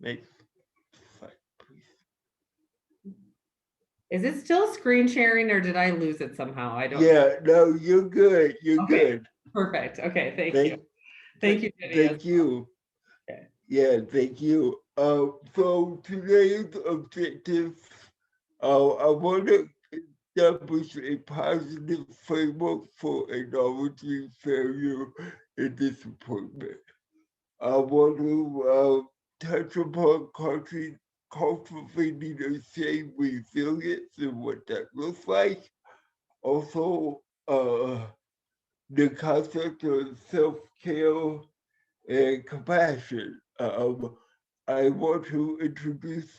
Next slide, please. Is it still screen sharing or did I lose it somehow? I don't. Yeah, no, you're good. You're Okay, good. perfect. Okay, thank you. Thank, Thank you, Jenny. thank you. Okay. Yeah, thank you. So today's objective, I want to establish a positive framework for acknowledging failure and disappointment. I want to touch upon cultivating a safe resilience and what that looks like. Also, the concept of self-care and compassion. I want to introduce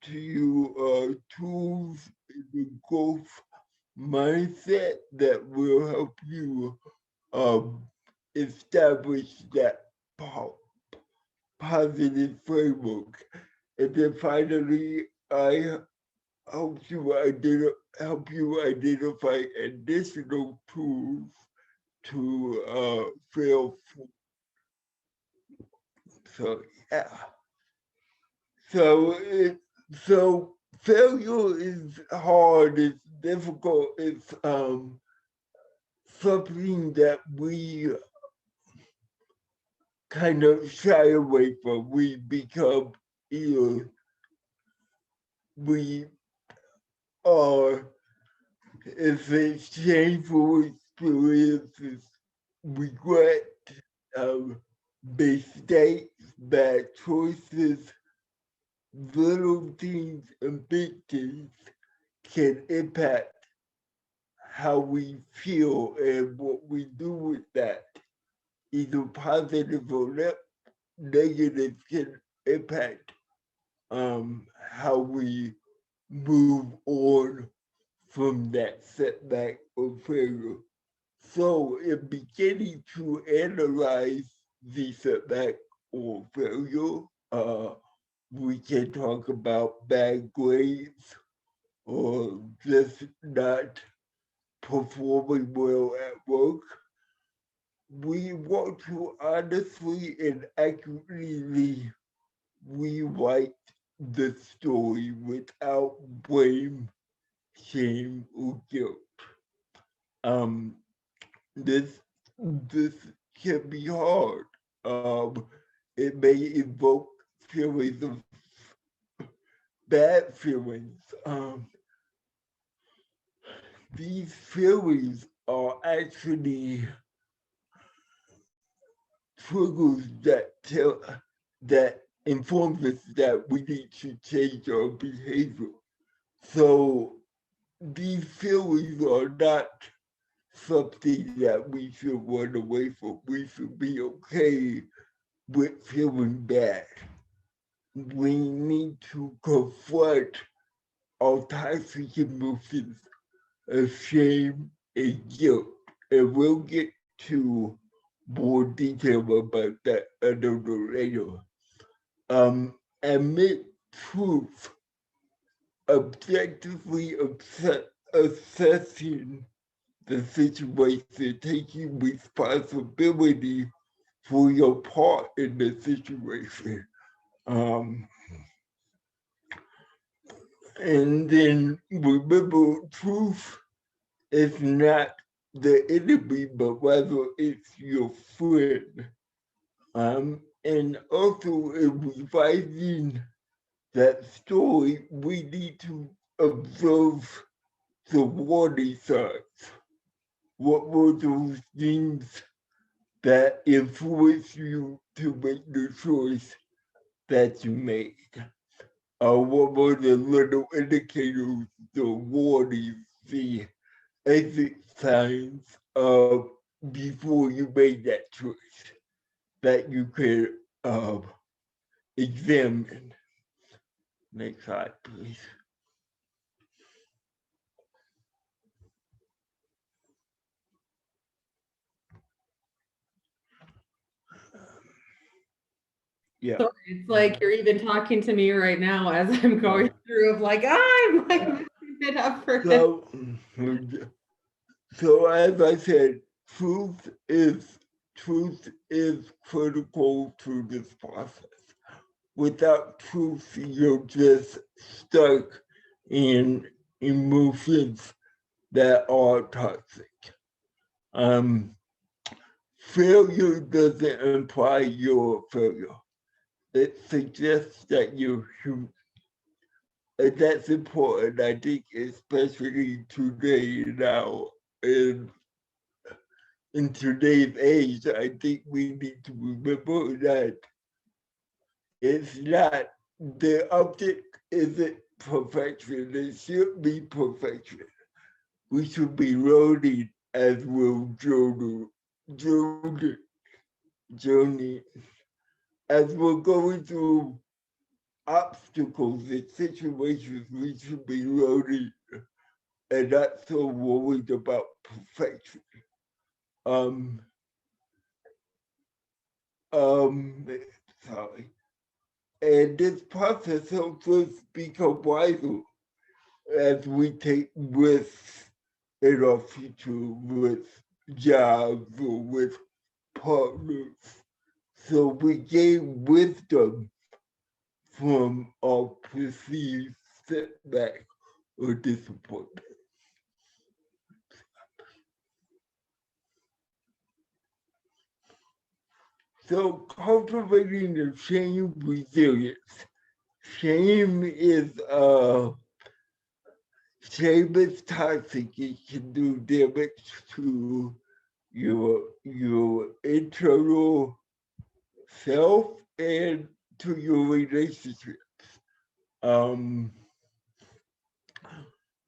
to you tools in the growth mindset that will help you um, establish that po- positive framework. And then finally, I help you identify additional tools to fail. So yeah. So so failure is hard. It's difficult. It's something that we kind of shy away from. We become ill. We are. It's a shameful experience. It's regret, mistakes, bad choices, little things and big things can impact how we feel and what we do with that. Either positive or negative can impact how we move on from that setback or failure. So, in beginning to analyze the setback or failure, we can talk about bad grades or just not performing well at work. We want to honestly and accurately rewrite the story without blame, shame, or guilt. Um, this can be hard. It may evoke feelings of bad feelings. These feelings are actually triggers that informs us that we need to change our behavior. So these feelings are not something that we should run away from. We should be okay with feeling bad. We need to confront our toxic emotions of shame and guilt. And we'll get to more detail about that a little later. Admit truth, objectively assessing the situation, taking responsibility for your part in the situation. Um, and then remember, truth is not the enemy, but rather it's your friend. And also in revising that story, we need to observe the warning signs. What were those things that influenced you to make the choice that you made? What were the little indicators, the warnings, the exit signs before you made that choice that you could examine? Next slide, please. Yeah. So it's like you're even talking to me right now as I'm going through of like, I'm like messing it up for this. So as I said, truth is critical to this process. without truth, you're just stuck in emotions that are toxic. Um, Failure doesn't imply you're a failure. It suggests that you're human. And that's important, I think, especially today now. In today's age, I think we need to remember that it's not, the object isn't perfection. It should be perfection. We should be learning as we're journey, as we're going through obstacles and situations. We should be learning and not so worried about perfection. Um, um, sorry. And this process helps us become wiser as we take risks in our future with jobs or with partners. So we gain wisdom from our perceived setback or disappointment. So cultivating the shame resilience. Shame is shame is toxic. It can do damage to your internal self and to your relationship. Um,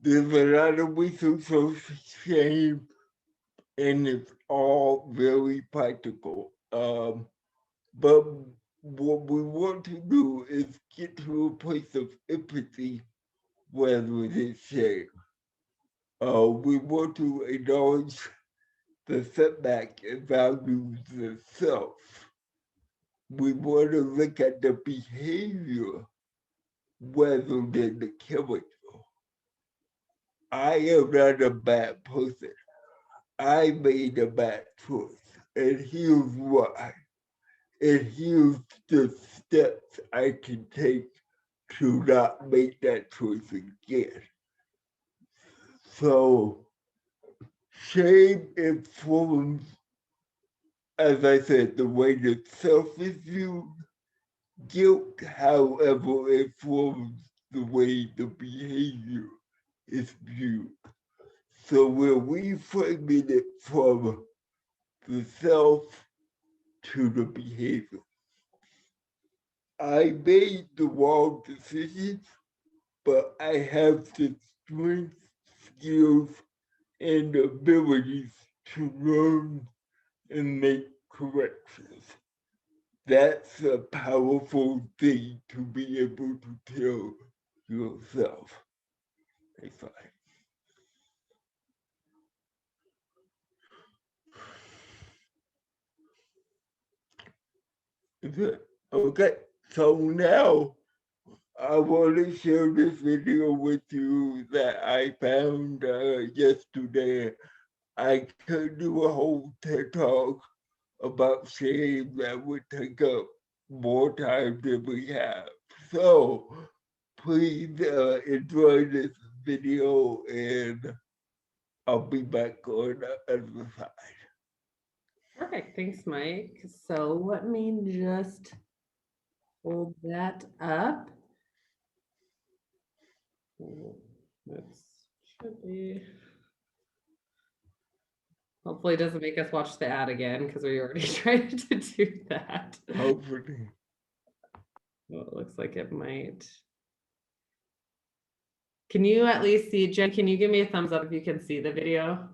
there's a lot of research on shame, and it's all very practical. But what we want to do is get to a place of empathy rather than shame. We want to acknowledge the setback and value the self. We want to look at the behavior rather than the character. I am not a bad person. I made a bad choice, and here's why. And here's the steps I can take to not make that choice again. So, shame informs, as I said, the way that self is viewed. Guilt, however, informs the way the behavior is viewed. So we're reframing it from the self to the behavior. I made the wrong decision, but I have the strength, skills, and abilities to learn and make corrections. That's a powerful thing to be able to tell yourself. It's like, okay, so now I want to share this video with you that I found yesterday. I could do a whole TED talk about shame that would take up more time than we have. So please enjoy this video and I'll be back on the other side. Perfect. Thanks, Mike. So let me just hold that up. This should be. Hopefully it doesn't make us watch the ad again because we already tried to do that. Hopefully. Well, it looks like it might. Can you at least see, Jen, can you give me a thumbs up if you can see the video?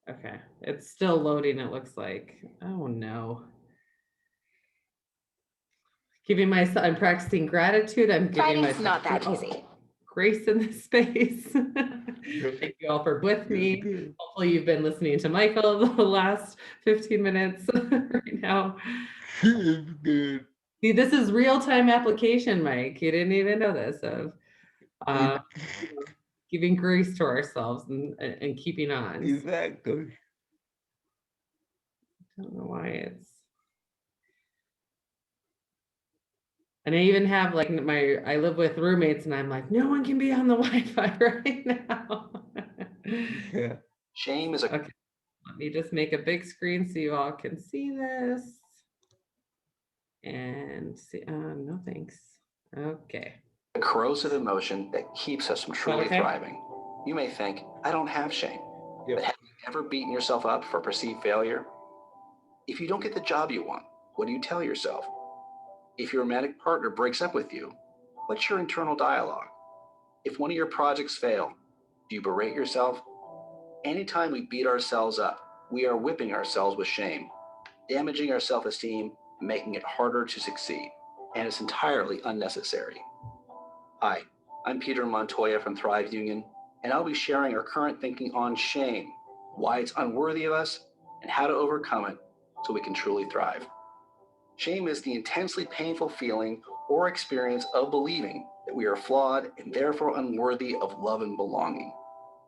Okay, it's still loading, it looks like. Oh no. I'm practicing gratitude. I'm giving myself not that easy. Grace in this space. Thank you all for with me. Hopefully you've been listening to Michael the last 15 minutes right now. Good. See, this is real-time application, Mike. You didn't even know this of giving grace to ourselves and keeping on. Exactly. I don't know why it's. And I even have like I live with roommates and I'm like, no one can be on the Wi-Fi right now. Yeah. Shame is a Okay, let me just make a big screen so you all can see this. And see, no thanks. Okay. corrosive emotion that keeps us from truly thriving. You may think, I don't have shame. Yep. But have you ever beaten yourself up for perceived failure? If you don't get the job you want, what do you tell yourself? If your romantic partner breaks up with you, what's your internal dialogue? If one of your projects fail, do you berate yourself? Anytime we beat ourselves up, we are whipping ourselves with shame, damaging our self-esteem, making it harder to succeed, and it's entirely unnecessary. Hi, I'm Peter Montoya from Thrive Union, and I'll be sharing our current thinking on shame, why it's unworthy of us, and how to overcome it so we can truly thrive. Shame is the intensely painful feeling or experience of believing that we are flawed and therefore unworthy of love and belonging.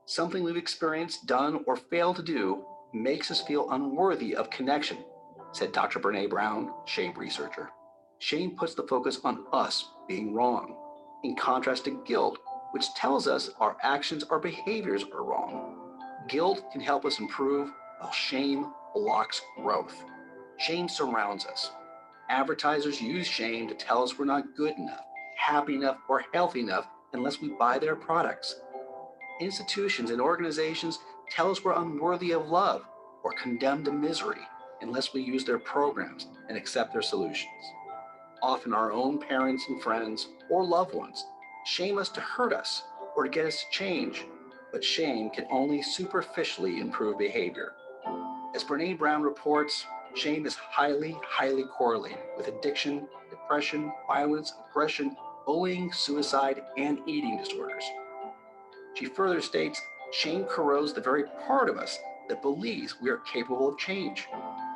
Something we've experienced, done, or failed to do makes us feel unworthy of connection, said Dr. Brene Brown, shame researcher. Shame puts the focus on us being wrong, in contrast to guilt, which tells us our actions or behaviors are wrong. Guilt can help us improve, while shame blocks growth. Shame surrounds us. Advertisers use shame to tell us we're not good enough, happy enough, or healthy enough unless we buy their products. Institutions and organizations tell us we're unworthy of love or condemned to misery unless we use their programs and accept their solutions. Often our own parents and friends or loved ones shame us to hurt us or to get us to change, but shame can only superficially improve behavior. As Brene Brown reports, shame is highly correlated with addiction, depression, violence, aggression, bullying, suicide, and eating disorders. She further states, shame corrodes the very part of us that believes we are capable of change.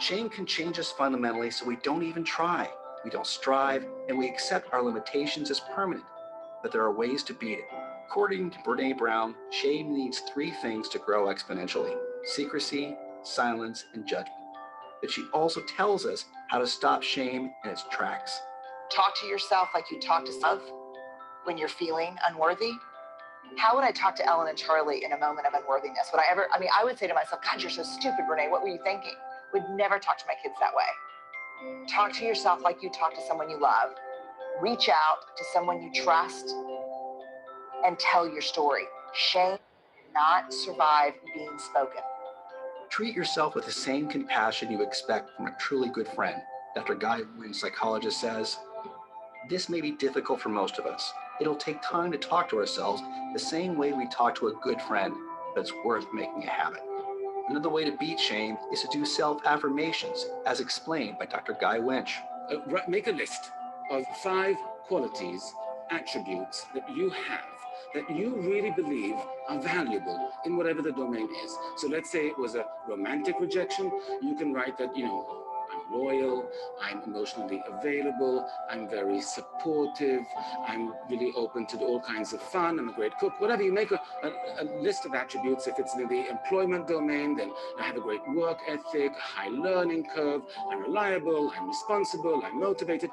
Shame can change us fundamentally so we don't even try, we don't strive, and we accept our limitations as permanent. But there are ways to beat it. According to Brene Brown, shame needs 3 things to grow exponentially: secrecy, silence, and judgment. But she also tells us how to stop shame in its tracks. Talk to yourself like you talk to self when you're feeling unworthy. How would I talk to Ellen and Charlie in a moment of unworthiness? Would I ever, I would say to myself, God, you're so stupid, Brene. What were you thinking? Would never talk to my kids that way. Talk to yourself like you talk to someone you love. Reach out to someone you trust and tell your story. Shame cannot survive being spoken. Treat yourself with the same compassion you expect from a truly good friend. Dr. Guy Winch, psychologist, says, this may be difficult for most of us. It'll take time to talk to ourselves the same way we talk to a good friend, but it's worth making a habit. Another way to beat shame is to do self-affirmations, as explained by Dr. Guy Winch. Make a list of 5 qualities, attributes that you have that you really believe are valuable in whatever the domain is. So let's say it was a romantic rejection. You can write that, I'm loyal, I'm emotionally available, I'm very supportive, I'm really open to all kinds of fun, I'm a great cook, whatever. You make a list of attributes. If it's in the employment domain, then I have a great work ethic, high learning curve, I'm reliable, I'm responsible, I'm motivated.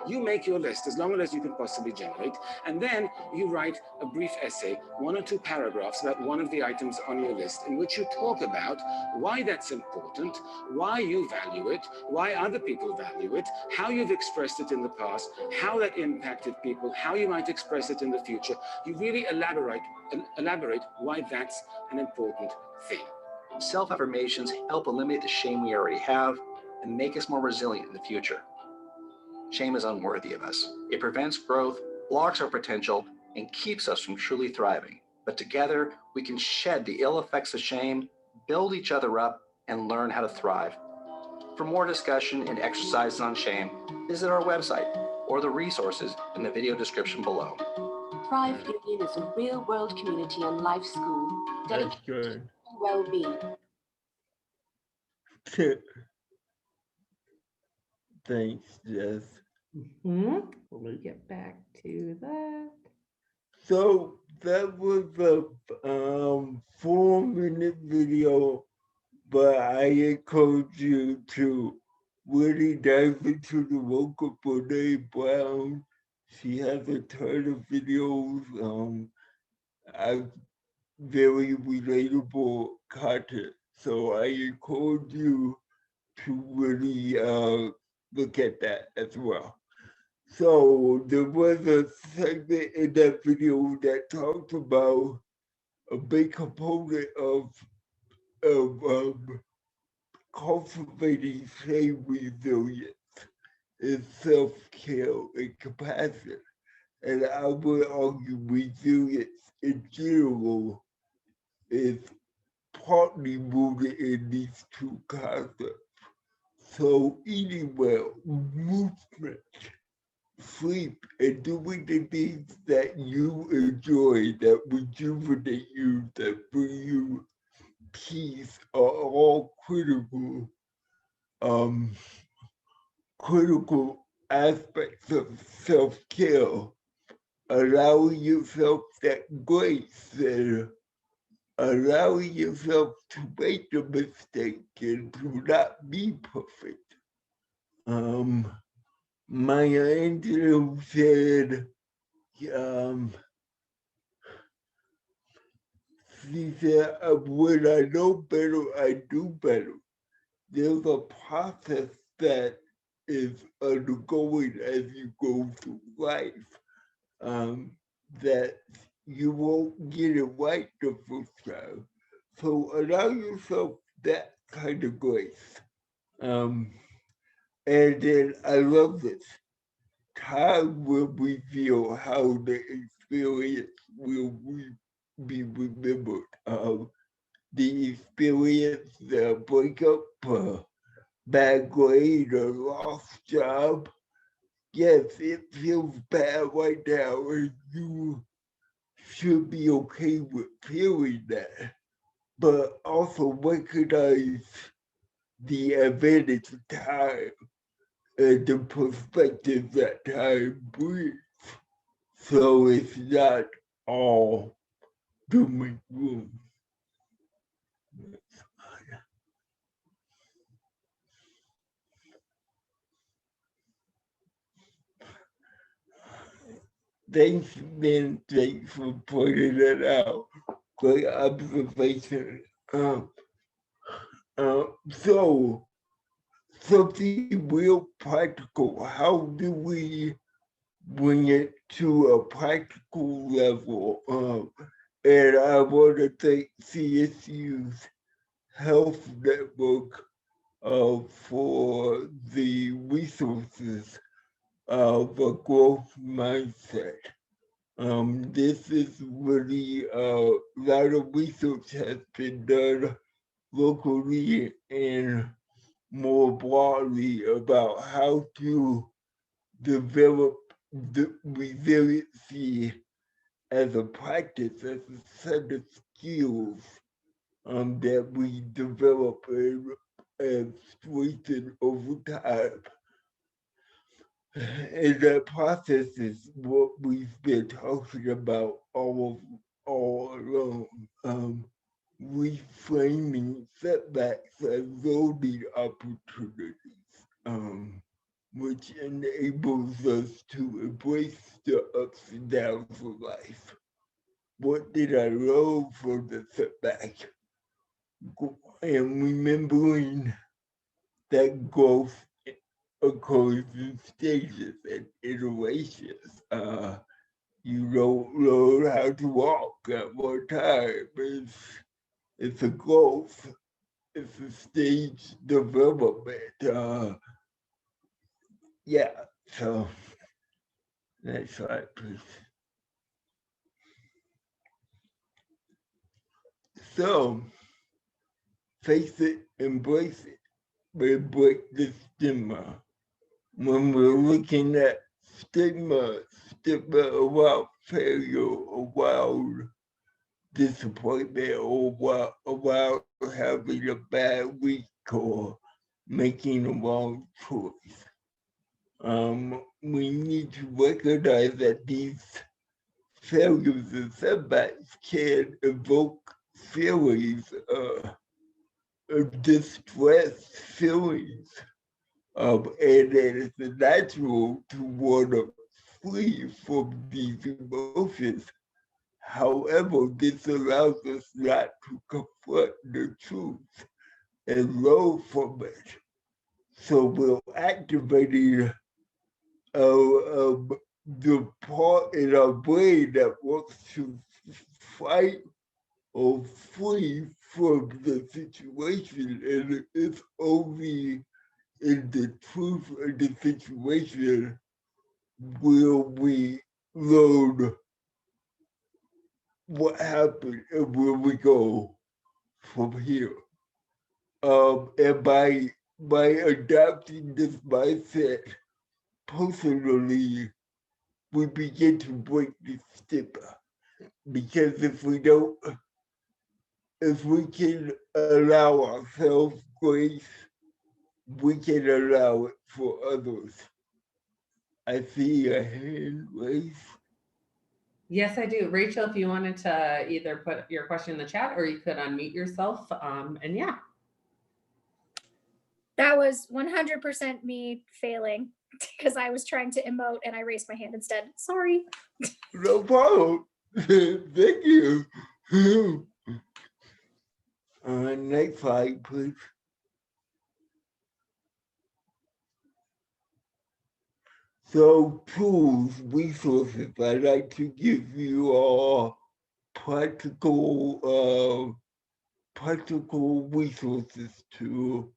You make your list as long as you can possibly generate, and then you write a brief essay, 1 or 2 paragraphs about one of the items on your list, in which you talk about why that's important, why you value it, why other people value it, how you've expressed it in the past, how that impacted people, how you might express it in the future. You really elaborate why that's an important thing. Self-affirmations help eliminate the shame we already have and make us more resilient in the future. Shame is unworthy of us. It prevents growth, blocks our potential, and keeps us from truly thriving. But together, we can shed the ill effects of shame, build each other up, and learn how to thrive. For more discussion and exercises on shame, visit our website or the resources in the video description below. Thrive Union is a real-world community and life school dedicated to well-being. Thanks, Jess. Let me get back to that. So that was a 4-minute video, but I encourage you to really dive into the work of Brene Brown. She has a ton of videos. I very relatable content. So I encourage you to really look at that as well. So there was a segment in that video that talked about a big component of cultivating say resilience is self-care and compassion. And I would argue resilience in general is partly rooted in these two concepts. So eating well, movement, sleep, and doing the things that you enjoy, that rejuvenate you, that bring you peace are all um, critical aspects of self-care. Allowing yourself that grace and allowing yourself to make a mistake and to not be perfect. Um, Maya Angelou said, um, she said, when I know better, I do better. There's a process that is undergoing as you go through life, that you won't get it right the first time. So allow yourself that kind of grace. Um, and then I love this. Time will reveal how the experience will be remembered. The experience, the breakup, bad grade, or lost job. Yes, it feels bad right now, and you should be okay with feeling that. But also recognize the advantage of time and the perspective that time brings. So it's not all doom and gloom. Thanks, Ben. Thanks for pointing that out. Great observation. So, something real practical. How do we bring it to a practical level? And I want to thank CSU's Health Network for the resources of a growth mindset. This is really a lot of research has been done locally and more broadly about how to develop the resiliency as a practice, as a set of skills that we develop and strengthen over time. And that process is what we've been talking about all along. Reframing setbacks as learning opportunities, which enables us to embrace the ups and downs of life. What did I learn from the setback? And remembering that growth occurs in stages and iterations. You don't learn how to walk at one time. It's a growth. It's a stage development. Yeah. So next slide, please. So face it, embrace it, but break the stigma. When we're looking at stigma around failure, around disappointment, or around having a bad week or making a wrong choice. We need to recognize that these failures and setbacks can evoke feelings of distress, feelings And that it's natural to want to flee from these emotions. However, this allows us not to confront the truth and learn from it. So we're activating the part in our brain that wants to fight or flee from the situation, and it's only in the truth of the situation will we learn what happened and where we go from here. And by adopting this mindset personally, we begin to break the stigma. Because if we can allow ourselves grace, we can allow it for others. I see a hand raised. Yes, I do. Rachel, if you wanted to either put your question in the chat or you could unmute yourself. And yeah. That was 100% me failing because I was trying to emote and I raised my hand instead. Sorry. No problem. Thank you. Next slide, please. So, tools, resources. I'd like to give you all practical resources to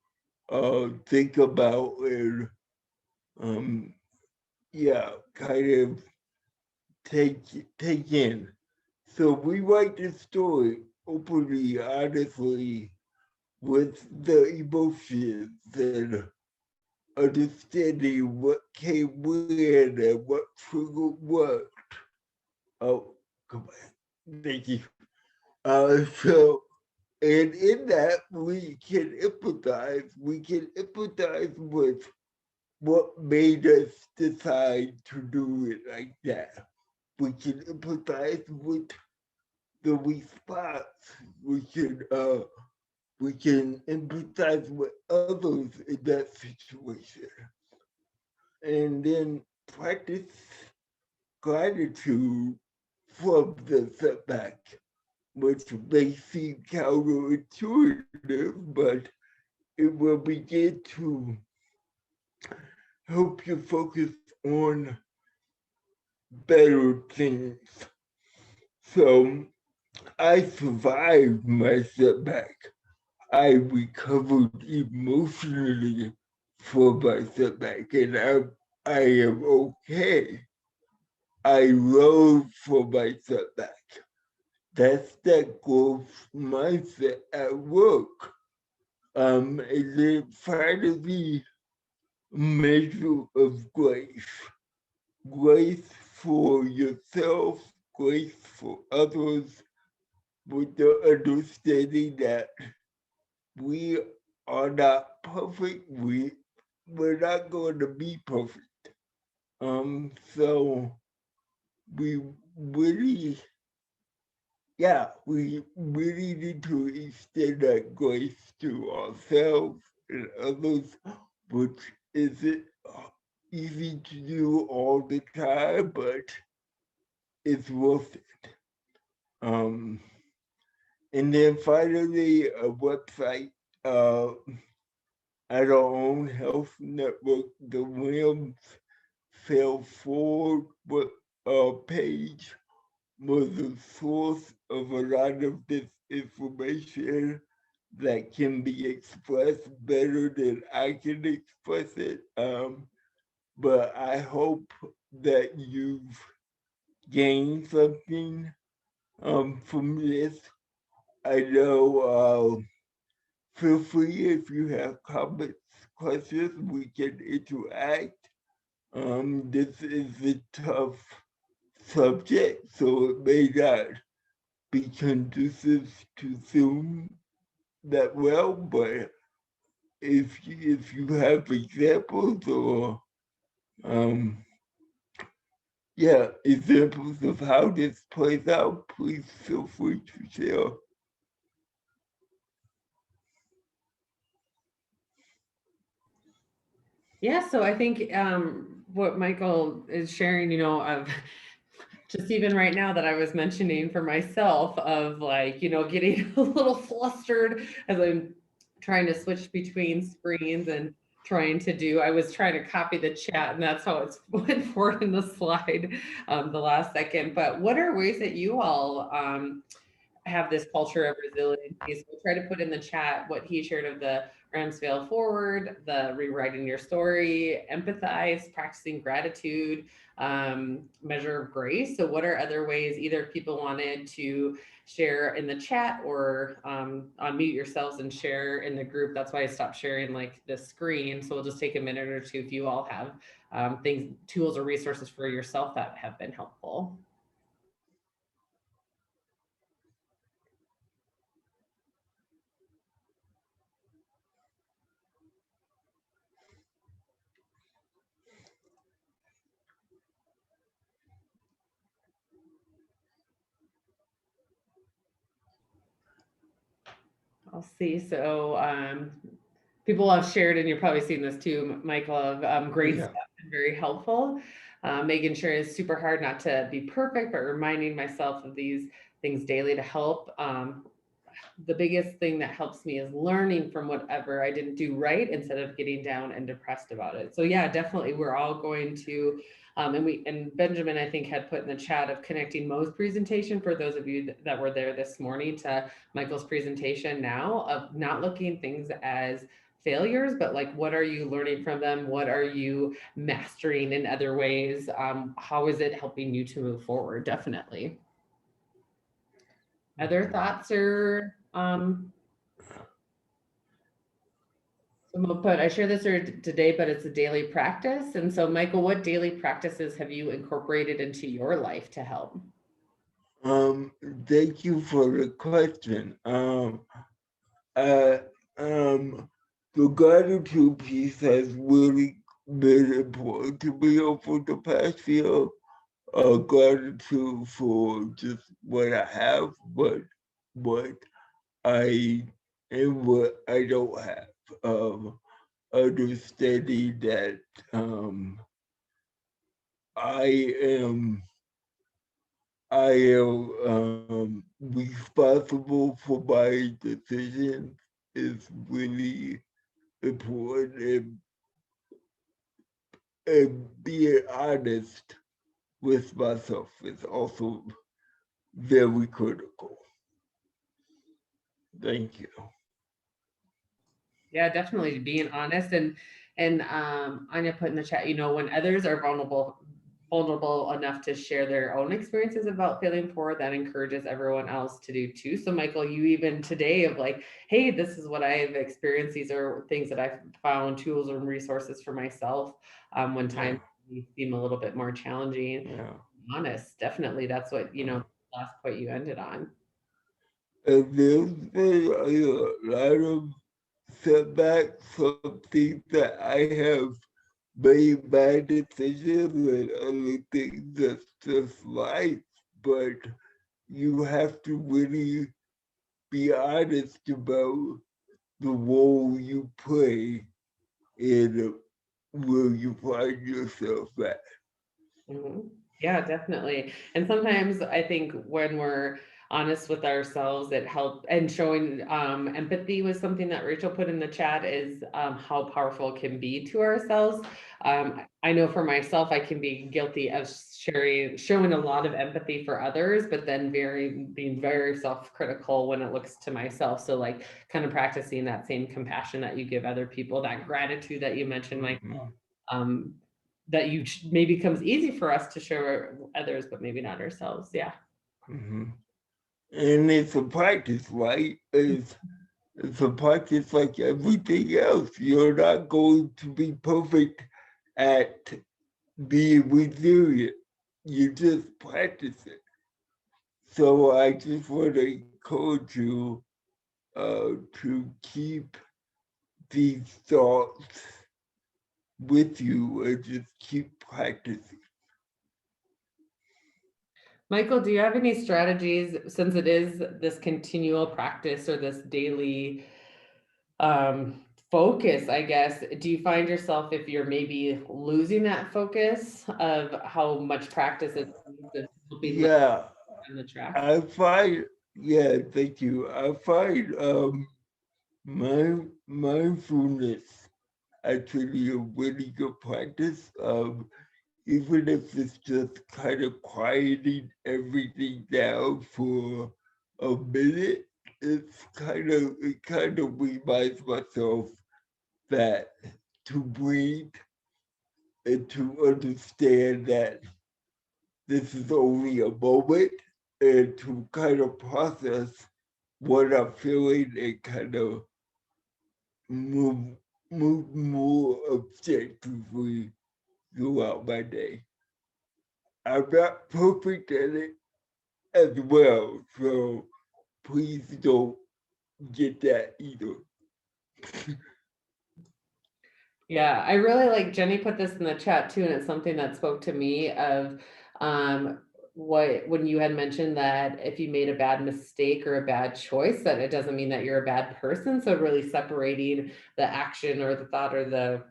think about and kind of take in. So we write this story openly, honestly, with the emotions and understanding what came in and what triggered what. Oh, come on. Thank you. So, and in that, we can empathize. We can empathize with what made us decide to do it like that. We can empathize with the response. We can empathize with others in that situation, and then practice gratitude from the setback, which may seem counterintuitive, but it will begin to help you focus on better things. So I survived my setback. I recovered emotionally from my setback, and I am okay. I learned from my setback. That's that growth mindset at work. And then finally, measure of grace. Grace for yourself, grace for others, with the understanding that we are not perfect. We're not going to be perfect. So we really, we really need to extend that grace to ourselves and others, which isn't easy to do all the time, but it's worth it. And then finally, a website at our own health network, the Williams Fail Forward page was the source of a lot of this information that can be expressed better than I can express it. But I hope that you've gained something from this. I know, feel free if you have comments, questions, we can interact. This is a tough subject, so it may not be conducive to Zoom that well, but if you have examples or examples of how this plays out, please feel free to share. Yeah, so I think what Michael is sharing, of just even right now that I was mentioning for myself of like, getting a little flustered as I'm trying to switch between screens and I was trying to copy the chat and that's how it's went forward in the slide the last second. But what are ways that you all have this culture of resiliency? So try to put in the chat what he shared of the Rams fail forward, the rewriting your story, empathize, practicing gratitude, measure of grace. So what are other ways either people wanted to share in the chat or unmute yourselves and share in the group? That's why I stopped sharing like the screen. So we'll just take a minute or two if you all have things, tools or resources for yourself that have been helpful. I'll see. So people have shared, and you've probably seen this too, Michael, of great Yeah. stuff and very helpful. Making sure it's super hard not to be perfect, but reminding myself of these things daily to help. The biggest thing that helps me is learning from whatever I didn't do right instead of getting down and depressed about it. So yeah, definitely we're all going to and Benjamin, I think, had put in the chat of connecting Mo's presentation for those of you that were there this morning to Michael's presentation now of not looking things as failures, but like, what are you learning from them? What are you mastering in other ways? How is it helping you to move forward? Definitely. Other thoughts or someone put, I share this today, but it's a daily practice. And so, Michael, what daily practices have you incorporated into your life to help? Thank you for the question. Uh, the gratitude piece has really been important to me over the past year. Gratitude for just what I have, but what I and what I don't have. Understanding that I am responsible for my decisions is really important, and being honest with myself is also very critical. Thank you. Yeah, definitely being honest and Anya put in the chat, when others are vulnerable enough to share their own experiences about failing forward, that encourages everyone else to do too. So Michael, you even today of like, hey, this is what I've experienced. These are things that I've found, tools and resources for myself when times seem a little bit more challenging. Yeah. Honest, definitely. That's what, last point you ended on. And there's been a lot of setbacks from things that I have made bad decisions and other things that's just life. But you have to really be honest about the role you play in where you find yourself at. Mhm. Yeah, definitely. And sometimes I think when we're honest with ourselves, it helps. And showing empathy was something that Rachel put in the chat is how powerful it can be to ourselves. I know for myself, I can be guilty of showing a lot of empathy for others, but then being very self-critical when it looks to myself. So like kind of practicing that same compassion that you give other people, that gratitude that you mentioned, Michael. That maybe becomes easy for us to share others, but maybe not ourselves. Yeah. And it's a practice, right? It's a practice like everything else. You're not going to be perfect at being resilient. You just practice it. So I just want to encourage you to keep these thoughts with you and just keep practicing. Michael, do you have any strategies since it is this continual practice or this daily focus, I guess, do you find yourself, if you're maybe losing that focus of how much practice it's Yeah, on the track? I find, yeah, thank you. I find mindfulness actually a really good practice. Even if it's just kind of quieting everything down for a minute, it kind of reminds myself that to breathe and to understand that this is only a moment, and to kind of process what I'm feeling and kind of move move more objectively throughout my day. I'm not perfect at it as well, so please don't get that either. Yeah, I really like Jenny put this in the chat too, and it's something that spoke to me of what when you had mentioned that if you made a bad mistake or a bad choice, that it doesn't mean that you're a bad person. So really separating the action or the thought or the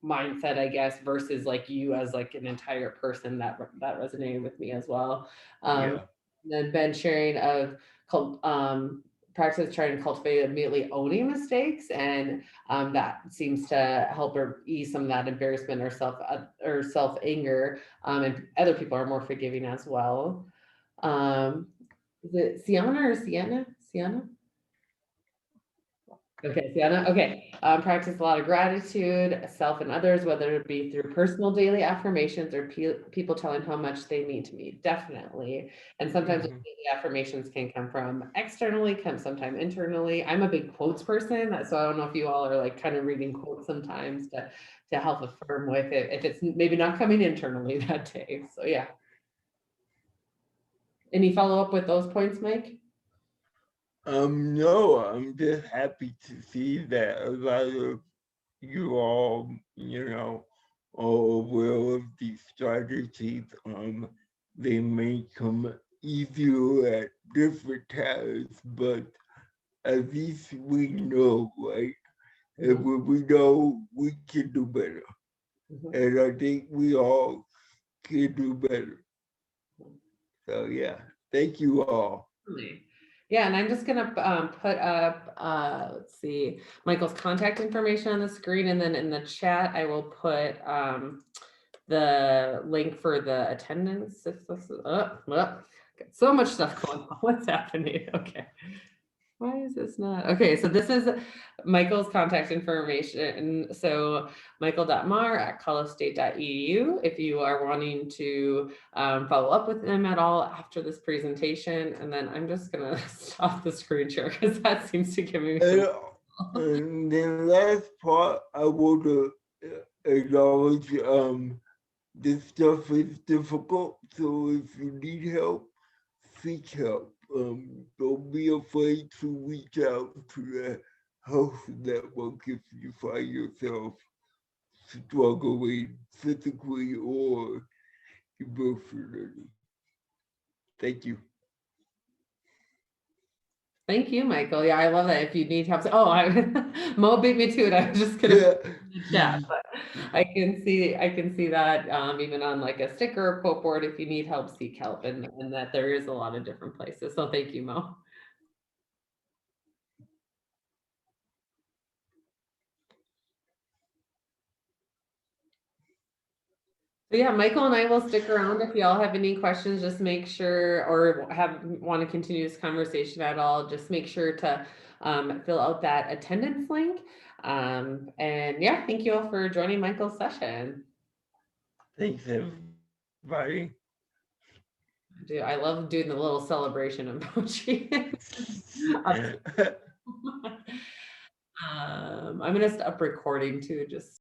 mindset, I guess, versus like you as like an entire person, that resonated with me as well. Yeah. Then Ben sharing of practice trying to cultivate immediately owning mistakes, and that seems to help or ease some of that embarrassment or self anger, and other people are more forgiving as well. Is it Sienna or Sienna? Sienna? Okay, Sienna. Okay. Practice a lot of gratitude, self and others, whether it be through personal daily affirmations or people telling how much they mean to me. Definitely. And sometimes Mhm. daily affirmations can come from externally, come sometime internally. I'm a big quotes person, so I don't know if you all are like kind of reading quotes sometimes to help affirm with it if it's maybe not coming internally that day. So yeah. Any follow up with those points, Mike? No, I'm just happy to see that a lot of you all, are aware of these strategies. They may come easier at different times, but at least we know, right? And Mhm. when we know, we can do better. Mhm. And I think we all can do better. So yeah, thank you all. Certainly. Yeah, and I'm just gonna put up, let's see, Michael's contact information on the screen, and then in the chat, I will put the link for the attendance. If this is, got so much stuff going on. What's happening? Okay. Why is this not? Okay, so this is Michael's contact information. So michael.marr@colostate.edu if you are wanting to follow up with him at all after this presentation. And then I'm just gonna stop the screen share because that seems to give me some. And then last part, I want to acknowledge this stuff is difficult. So if you need help, seek help. Don't be afraid to reach out to the health network if you find yourself struggling physically or emotionally. Thank you. Thank you, Michael. Yeah, I love that. If you need help, Mo beat me to it. I was just gonna chat, but I can see that even on like a sticker or quote board. If you need help, seek help, and that there is a lot of different places. So thank you, Mo. So yeah, Michael and I will stick around if y'all have any questions. Just make sure, or want to continue this conversation at all, just make sure to fill out that attendance link. And yeah, thank you all for joining Michael's session. Thanks, everybody. I love doing the little celebration emoji. I'm gonna stop recording too, just